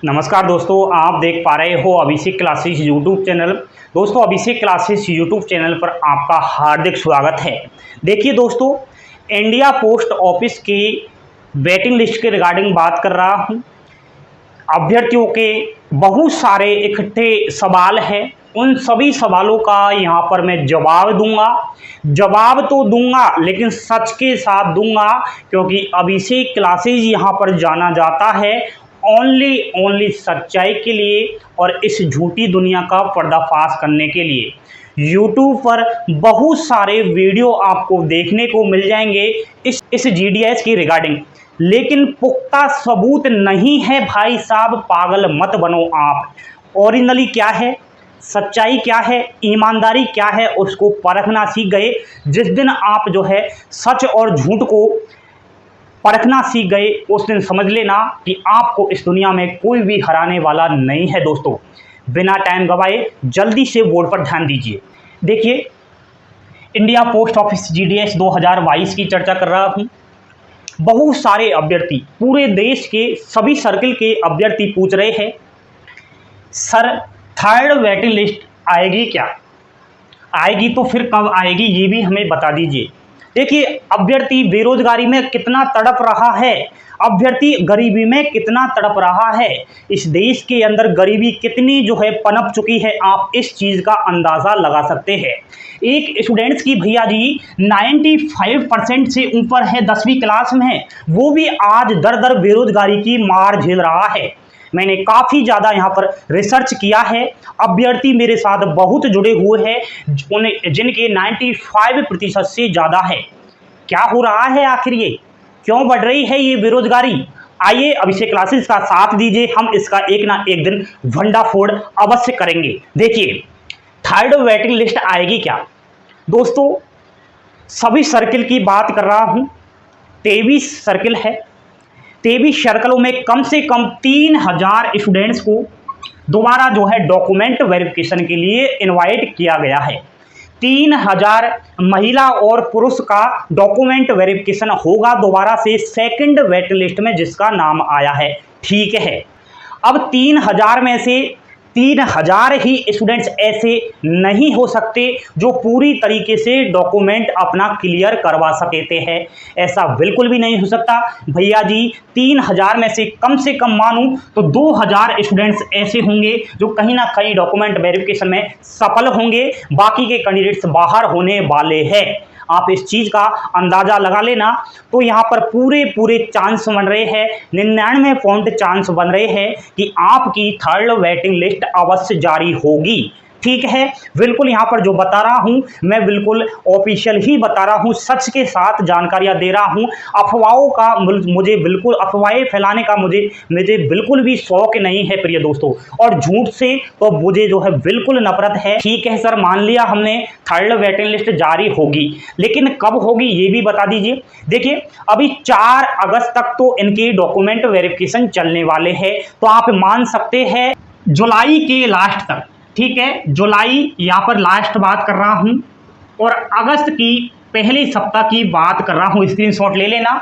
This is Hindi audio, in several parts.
नमस्कार दोस्तों, आप देख पा रहे हो अभिषेक क्लासेस यूट्यूब चैनल। दोस्तों, अभिषेक क्लासेस यूट्यूब चैनल पर आपका हार्दिक स्वागत है। देखिए दोस्तों, इंडिया पोस्ट ऑफिस की वेटिंग लिस्ट के रिगार्डिंग बात कर रहा हूं। अभ्यर्थियों के बहुत सारे इकट्ठे सवाल हैं, उन सभी सवालों का यहाँ पर मैं जवाब दूंगा। जवाब तो दूंगा लेकिन सच के साथ दूंगा, क्योंकि अभिषेक क्लासेस यहाँ पर जाना जाता है ओनली सच्चाई के लिए और इस झूठी दुनिया का पर्दाफाश करने के लिए। YouTube पर बहुत सारे वीडियो आपको देखने को मिल जाएंगे इस GDS की रिगार्डिंग, लेकिन पुख्ता सबूत नहीं है। भाई साहब, पागल मत बनो आप। ओरिजिनली क्या है, सच्चाई क्या है, ईमानदारी क्या है, उसको परखना सीख गए। जिस दिन आप जो है सच और झूठ को परखना सीख गए, उस दिन समझ लेना कि आपको इस दुनिया में कोई भी हराने वाला नहीं है। दोस्तों, बिना टाइम गवाए जल्दी से बोर्ड पर ध्यान दीजिए। देखिए, इंडिया पोस्ट ऑफिस GDS 2022 की चर्चा कर रहा हूँ। बहुत सारे अभ्यर्थी, पूरे देश के सभी सर्किल के अभ्यर्थी पूछ रहे हैं, सर थर्ड वेटिंग लिस्ट आएगी क्या? आएगी तो फिर कब आएगी, ये भी हमें बता दीजिए। देखिए, अभ्यर्थी बेरोजगारी में कितना तड़प रहा है, अभ्यर्थी गरीबी में कितना तड़प रहा है, इस देश के अंदर गरीबी कितनी जो है पनप चुकी है, आप इस चीज़ का अंदाज़ा लगा सकते हैं। एक स्टूडेंट्स की भैया जी 95% से ऊपर है, 10वीं क्लास में है, वो भी आज दर दर बेरोजगारी की मार झेल रहा है। मैंने काफ़ी ज़्यादा यहाँ पर रिसर्च किया है, अभ्यर्थी मेरे साथ बहुत जुड़े हुए हैं जिनके 95% से ज़्यादा है। क्या हो रहा है आखिर, ये क्यों बढ़ रही है ये बेरोजगारी? आइए अभिषेक क्लासेस का साथ दीजिए, हम इसका एक ना एक दिन भंडाफोड़ अवश्य करेंगे। देखिए, थर्ड वेटिंग लिस्ट आएगी क्या? दोस्तों, सभी सर्किल की बात कर रहा हूँ। 23 सर्किल है, 23 सर्कलों में कम से कम 3000 स्टूडेंट्स को दोबारा जो है डॉक्यूमेंट वेरिफिकेशन के लिए इनवाइट किया गया है। 3000 महिला और पुरुष का डॉक्यूमेंट वेरिफिकेशन होगा दोबारा से सेकंड वेट लिस्ट में जिसका नाम आया है। ठीक है, अब 3000 में से 3000 ही स्टूडेंट्स ऐसे नहीं हो सकते जो पूरी तरीके से डॉक्यूमेंट अपना क्लियर करवा सकते हैं। ऐसा बिल्कुल भी नहीं हो सकता भैया जी। 3000 में से कम मानूं तो 2000 स्टूडेंट्स ऐसे होंगे जो कहीं ना कहीं डॉक्यूमेंट वेरिफिकेशन में सफल होंगे, बाकी के कैंडिडेट्स बाहर होने वाले हैं। आप इस चीज़ का अंदाज़ा लगा लेना। तो यहाँ पर पूरे चांस बन रहे हैं, 99% चांस बन रहे हैं कि आपकी थर्ड वेटिंग लिस्ट अवश्य जारी होगी। ठीक है, बिल्कुल यहाँ पर जो बता रहा हूँ मैं बिल्कुल ऑफिशियल ही बता रहा हूँ, सच के साथ जानकारियाँ दे रहा हूँ। अफवाहों का मुझे बिल्कुल, अफवाहें फैलाने का मुझे बिल्कुल भी शौक नहीं है प्रिय दोस्तों, और झूठ से तो मुझे जो है बिल्कुल नफरत है। ठीक है सर, मान लिया हमने, थर्ड वेटिंग लिस्ट जारी होगी, लेकिन कब होगी ये भी बता दीजिए। देखिए, अभी 4 अगस्त तक तो इनके डॉक्यूमेंट वेरिफिकेशन चलने वाले हैं, तो आप मान सकते हैं जुलाई के लास्ट तक। ठीक है, जुलाई यहाँ पर लास्ट बात कर रहा हूँ और अगस्त की पहले सप्ताह की बात कर रहा हूँ। स्क्रीनशॉट ले लेना।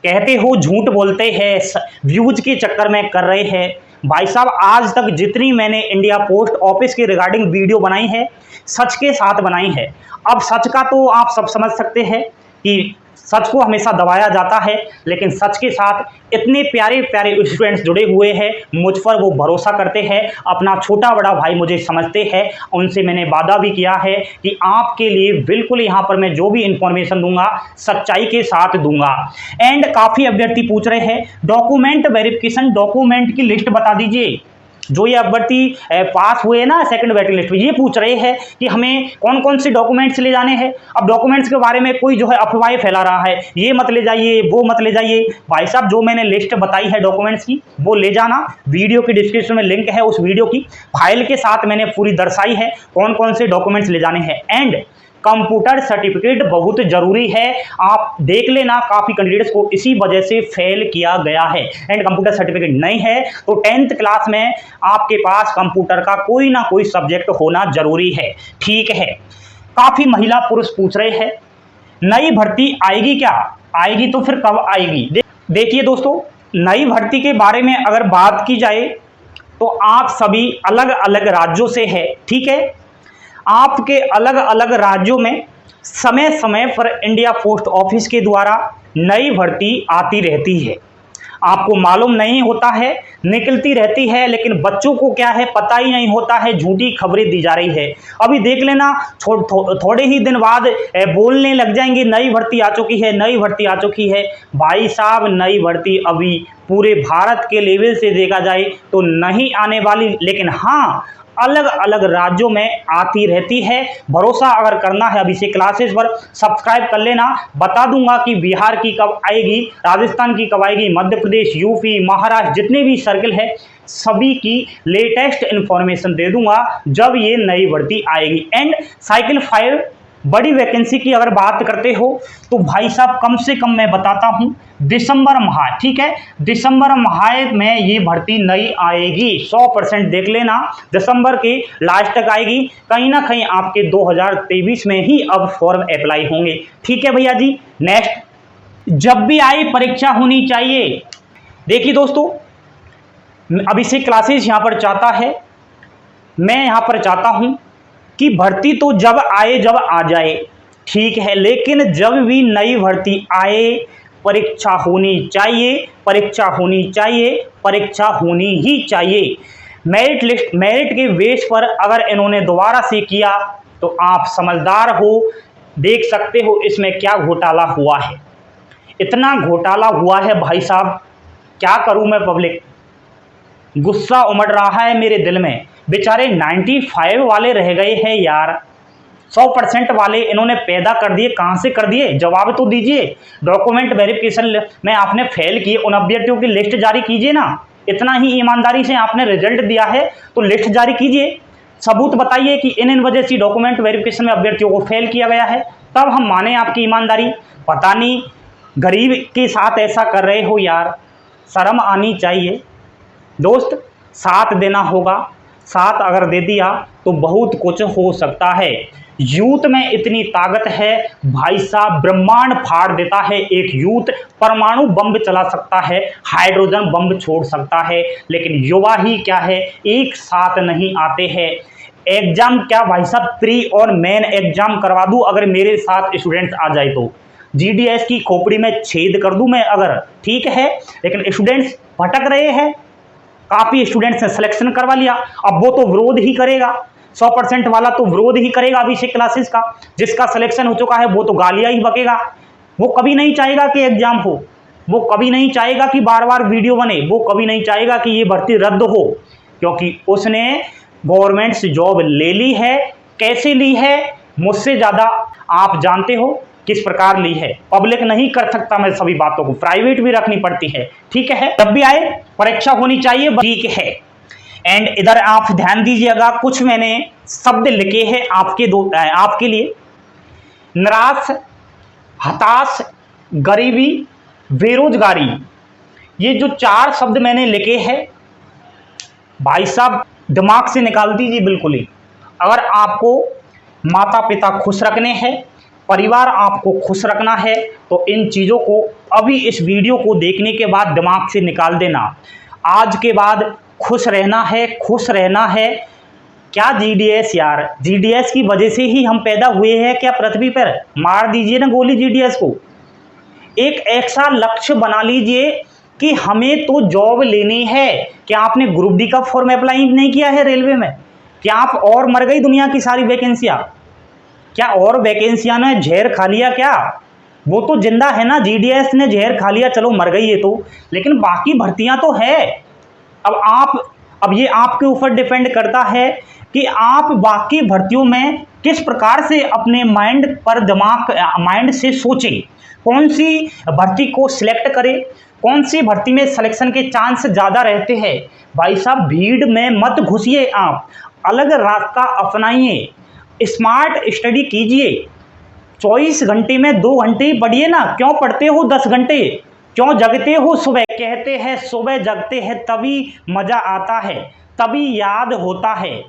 कहते हो झूठ बोलते हैं, व्यूज के चक्कर में कर रहे हैं। भाई साहब, आज तक जितनी मैंने इंडिया पोस्ट ऑफिस के रिगार्डिंग वीडियो बनाई है, सच के साथ बनाई है। अब सच का तो आप सब समझ सकते हैं कि सच को हमेशा दबाया जाता है, लेकिन सच के साथ इतने प्यारे स्टूडेंट्स जुड़े हुए हैं, मुझ पर वो भरोसा करते हैं, अपना छोटा बड़ा भाई मुझे समझते हैं। उनसे मैंने वादा भी किया है कि आपके लिए बिल्कुल यहाँ पर मैं जो भी इंफॉर्मेशन दूंगा सच्चाई के साथ दूंगा। एंड काफ़ी अभ्यर्थी पूछ रहे हैं डॉक्यूमेंट वेरिफिकेशन, डॉक्यूमेंट की लिस्ट बता दीजिए। जो ये अभ्यर्थी पास हुए ना सेकंड वेटिंग लिस्ट में, ये पूछ रहे हैं कि हमें कौन कौन से डॉक्यूमेंट्स ले जाने हैं। अब डॉक्यूमेंट्स के बारे में कोई जो है अफवाहें फैला रहा है, ये मत ले जाइए, वो मत ले जाइए। भाई साहब, जो मैंने लिस्ट बताई है डॉक्यूमेंट्स की, वो ले जाना। वीडियो की डिस्क्रिप्शन में लिंक है, उस वीडियो की फाइल के साथ मैंने पूरी दर्शाई है कौन कौन से डॉक्यूमेंट्स ले जाने हैं। एंड कंप्यूटर सर्टिफिकेट बहुत जरूरी है, आप देख लेना। काफ़ी कैंडिडेट्स को इसी वजह से फेल किया गया है। एंड कंप्यूटर सर्टिफिकेट नहीं है तो 10th क्लास में आपके पास कंप्यूटर का कोई ना कोई सब्जेक्ट होना जरूरी है। ठीक है, काफ़ी महिला पुरुष पूछ रहे हैं, नई भर्ती आएगी क्या? आएगी तो फिर कब आएगी? देखिए दोस्तों, नई भर्ती के बारे में अगर बात की जाए तो आप सभी अलग अलग राज्यों से है, ठीक है। आपके अलग अलग राज्यों में समय समय पर इंडिया पोस्ट ऑफिस के द्वारा नई भर्ती आती रहती है। आपको मालूम नहीं होता है, निकलती रहती है, लेकिन बच्चों को क्या है पता ही नहीं होता है, झूठी खबरें दी जा रही है। अभी देख लेना थोड़े ही दिन बाद बोलने लग जाएंगे नई भर्ती आ चुकी है, नई भर्ती आ चुकी है। भाई साहब, नई भर्ती अभी पूरे भारत के लेवल से देखा जाए तो नहीं आने वाली, लेकिन हाँ अलग अलग राज्यों में आती रहती है। भरोसा अगर करना है अभिषेक क्लासेस पर, सब्सक्राइब कर लेना। बता दूंगा कि बिहार की कब आएगी, राजस्थान की कब आएगी, मध्य प्रदेश, यूपी, महाराष्ट्र, जितने भी सर्कल है सभी की लेटेस्ट इंफॉर्मेशन दे दूंगा जब ये नई भर्ती आएगी। एंड साइकिल 5 बड़ी वैकेंसी की अगर बात करते हो तो भाई साहब कम से कम मैं बताता हूं दिसंबर माह, ठीक है, दिसंबर माह में ये भर्ती नई आएगी। 100% देख लेना, दिसंबर के लास्ट तक आएगी। कहीं ना कहीं आपके 2023 में ही अब फॉर्म अप्लाई होंगे, ठीक है भैया जी। नेक्स्ट, जब भी आए परीक्षा होनी चाहिए। देखिए दोस्तों, अभिषेक क्लासेस यहां पर चाहता है, मैं यहां पर चाहता हूं कि भर्ती तो जब आए जब आ जाए, ठीक है, लेकिन जब भी नई भर्ती आए परीक्षा होनी चाहिए, परीक्षा होनी चाहिए, परीक्षा होनी ही चाहिए। मेरिट लिस्ट, मेरिट के बेस पर अगर इन्होंने दोबारा से किया तो आप समझदार हो, देख सकते हो इसमें क्या घोटाला हुआ है। इतना घोटाला हुआ है भाई साहब, क्या करूं मैं, पब्लिक गुस्सा उमड़ रहा है मेरे दिल में। बेचारे 95 वाले रह गए हैं यार, 100% वाले इन्होंने पैदा कर दिए, कहां से कर दिए, जवाब तो दीजिए। डॉक्यूमेंट वेरिफिकेशन में आपने फेल किए, उन अभ्यर्थियों की लिस्ट जारी कीजिए ना। इतना ही ईमानदारी से आपने रिजल्ट दिया है तो लिस्ट जारी कीजिए, सबूत बताइए कि इन वजह से डॉक्यूमेंट वेरिफिकेशन में अभ्यर्थियों को फेल किया गया है, तब हम माने आपकी ईमानदारी। पता नहीं गरीब के साथ ऐसा कर रहे हो यार, शर्म आनी चाहिए। दोस्त, साथ देना होगा, साथ अगर दे दिया तो बहुत कुछ हो सकता है। यूथ में इतनी ताकत है भाई साहब, ब्रह्मांड फाड़ देता है एक यूथ। परमाणु बम चला सकता है, हाइड्रोजन बम छोड़ सकता है, लेकिन युवा ही क्या है, एक साथ नहीं आते हैं। एग्जाम क्या भाई साहब, प्री और मेन एग्जाम करवा दूं अगर मेरे साथ स्टूडेंट्स आ जाए तो, जीडीएस की खोपड़ी में छेद कर दूं मैं अगर, ठीक है, लेकिन स्टूडेंट्स भटक रहे हैं। काफी स्टूडेंट्स ने सिलेक्शन करवा लिया, अब वो तो विरोध ही करेगा, 100% वाला तो विरोध ही करेगा अभिषेक क्लासेस का। जिसका सिलेक्शन हो चुका है वो तो गालियां ही बकेगा। वो कभी नहीं चाहेगा कि एग्जाम हो, वो कभी नहीं चाहेगा कि बार बार वीडियो बने, वो कभी नहीं चाहेगा कि ये भर्ती रद्द हो, क्योंकि उसने गवर्नमेंट से जॉब ले ली है। कैसे ली है, मुझसे ज्यादा आप जानते हो किस प्रकार ली है। पब्लिक नहीं कर सकता मैं सभी बातों को, प्राइवेट भी रखनी पड़ती है, ठीक है। तब भी आए परीक्षा होनी चाहिए, ठीक है। एंड इधर आप ध्यान दीजिएगा, कुछ मैंने शब्द लिखे हैं आपके लिए। निराश, हताश, गरीबी, बेरोजगारी, ये जो 4 शब्द मैंने लिखे हैं भाई साहब दिमाग से निकाल दीजिए बिल्कुल ही। अगर आपको माता पिता खुश रखने हैं, परिवार आपको खुश रखना है, तो इन चीज़ों को अभी इस वीडियो को देखने के बाद दिमाग से निकाल देना। आज के बाद खुश रहना है, खुश रहना है। क्या जीडीएस यार, जीडीएस की वजह से ही हम पैदा हुए हैं क्या पृथ्वी पर? मार दीजिए ना गोली जीडीएस को। एक ऐसा लक्ष्य बना लीजिए कि हमें तो जॉब लेनी है। क्या आपने ग्रुप डी का फॉर्म अप्लाई नहीं किया है रेलवे में? क्या आप और मर गई दुनिया की सारी वैकेंसियां? क्या और वैकेंसियां ने जहर खा लिया क्या? वो तो जिंदा है ना, जीडीएस ने जहर खा लिया, चलो मर गई है तो, लेकिन बाकी भर्तियां तो है। अब ये आपके ऊपर डिपेंड करता है कि आप बाकी भर्तियों में किस प्रकार से अपने माइंड से सोचें, कौन सी भर्ती को सिलेक्ट करें, कौन सी भर्ती में सिलेक्शन के चांस ज़्यादा रहते हैं। भाई साहब भीड़ में मत घुसिए, आप अलग रास्ता अपनाइए, स्मार्ट स्टडी कीजिए। 24 घंटे में 2 घंटे ही पढ़िए ना, क्यों पढ़ते हो 10 घंटे, क्यों जगते हो सुबह? कहते हैं सुबह जगते हैं तभी मज़ा आता है, तभी याद होता है,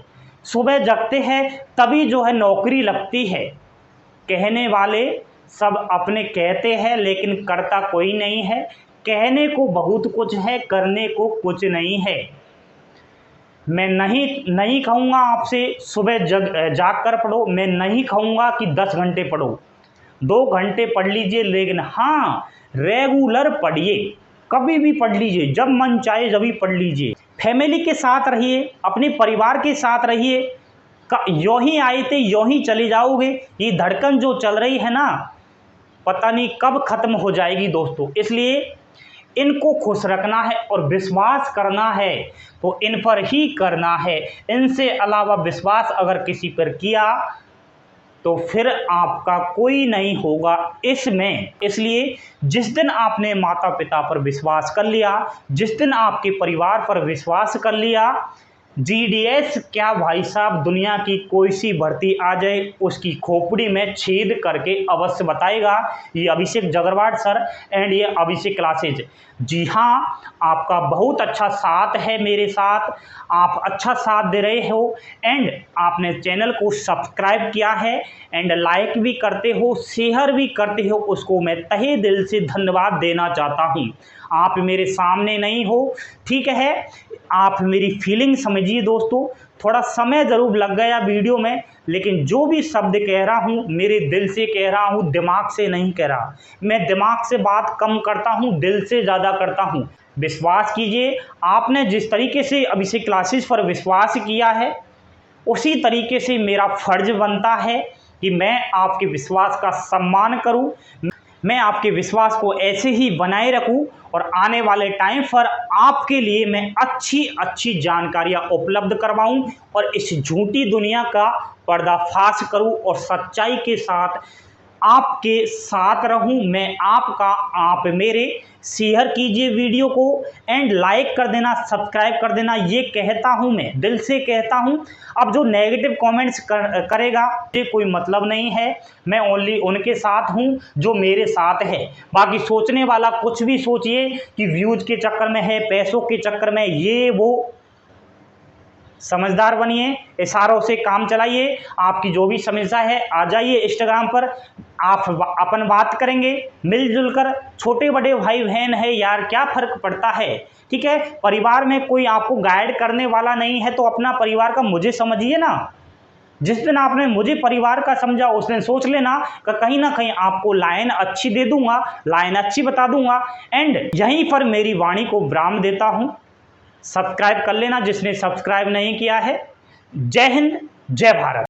सुबह जगते हैं तभी जो है नौकरी लगती है। कहने वाले सब अपने कहते हैं लेकिन करता कोई नहीं है। कहने को बहुत कुछ है, करने को कुछ नहीं है। मैं नहीं कहूँगा आपसे सुबह जाग कर पढ़ो, मैं नहीं कहूँगा कि 10 घंटे पढ़ो, 2 घंटे पढ़ लीजिए, लेकिन हाँ रेगुलर पढ़िए, कभी भी पढ़ लीजिए, जब मन चाहे जभी पढ़ लीजिए। फैमिली के साथ रहिए, अपने परिवार के साथ रहिए। यूँ ही आए थे यूँ ही चले जाओगे। ये धड़कन जो चल रही है ना, पता नहीं कब ख़त्म हो जाएगी दोस्तों। इसलिए इनको खुश रखना है और विश्वास करना है तो इन पर ही करना है। इनसे अलावा विश्वास अगर किसी पर किया तो फिर आपका कोई नहीं होगा इसमें। इसलिए जिस दिन आपने माता पिता पर विश्वास कर लिया, जिस दिन आपके परिवार पर विश्वास कर लिया, जीडीएस क्या भाई साहब, दुनिया की कोई सी भर्ती आ जाए उसकी खोपड़ी में छेद करके अवश्य बताएगा। ये अभिषेक जगरवाट सर एंड ये अभिषेक क्लासेज। जी हाँ, आपका बहुत अच्छा साथ है मेरे साथ, आप अच्छा साथ दे रहे हो एंड आपने चैनल को सब्सक्राइब किया है एंड लाइक भी करते हो, शेयर भी करते हो, उसको मैं तहे दिल से धन्यवाद देना चाहता हूँ। आप मेरे सामने नहीं हो, ठीक है, आप मेरी फीलिंग समझिए दोस्तों। थोड़ा समय ज़रूर लग गया वीडियो में, लेकिन जो भी शब्द कह रहा हूँ मेरे दिल से कह रहा हूँ, दिमाग से नहीं कह रहा। मैं दिमाग से बात कम करता हूँ, दिल से ज़्यादा करता हूँ। विश्वास कीजिए, आपने जिस तरीके से अभिषेक क्लासेस पर विश्वास किया है उसी तरीके से मेरा फ़र्ज बनता है कि मैं आपके विश्वास का सम्मान करूं, मैं आपके विश्वास को ऐसे ही बनाए रखूं और आने वाले टाइम पर आपके लिए मैं अच्छी जानकारियां उपलब्ध करवाऊं और इस झूठी दुनिया का पर्दाफाश करूं और सच्चाई के साथ आपके साथ रहूं। मैं आपका, आप मेरे। शेयर कीजिए वीडियो को एंड लाइक कर देना, सब्सक्राइब कर देना, ये कहता हूं, मैं दिल से कहता हूं। अब जो नेगेटिव कमेंट्स करेगा ये कोई मतलब नहीं है, मैं ओनली उनके साथ हूं जो मेरे साथ है। बाकी सोचने वाला कुछ भी सोचिए कि व्यूज के चक्कर में है, पैसों के चक्कर में, ये वो। समझदार बनिए, इशारों से काम चलाइए। आपकी जो भी समस्या है आ जाइए इंस्टाग्राम पर, आप अपन बात करेंगे मिलजुल कर। छोटे बड़े भाई बहन है यार, क्या फ़र्क पड़ता है, ठीक है। परिवार में कोई आपको गाइड करने वाला नहीं है तो अपना परिवार का मुझे समझिए ना। जिस दिन आपने मुझे परिवार का समझा उस दिन सोच लेना कि कहीं ना कहीं आपको लाइन अच्छी दे दूंगा, लाइन अच्छी बता दूंगा। एंड यहीं पर मेरी वाणी को विराम देता हूँ। सब्सक्राइब कर लेना जिसने सब्सक्राइब नहीं किया है। जय हिंद, जय भारत।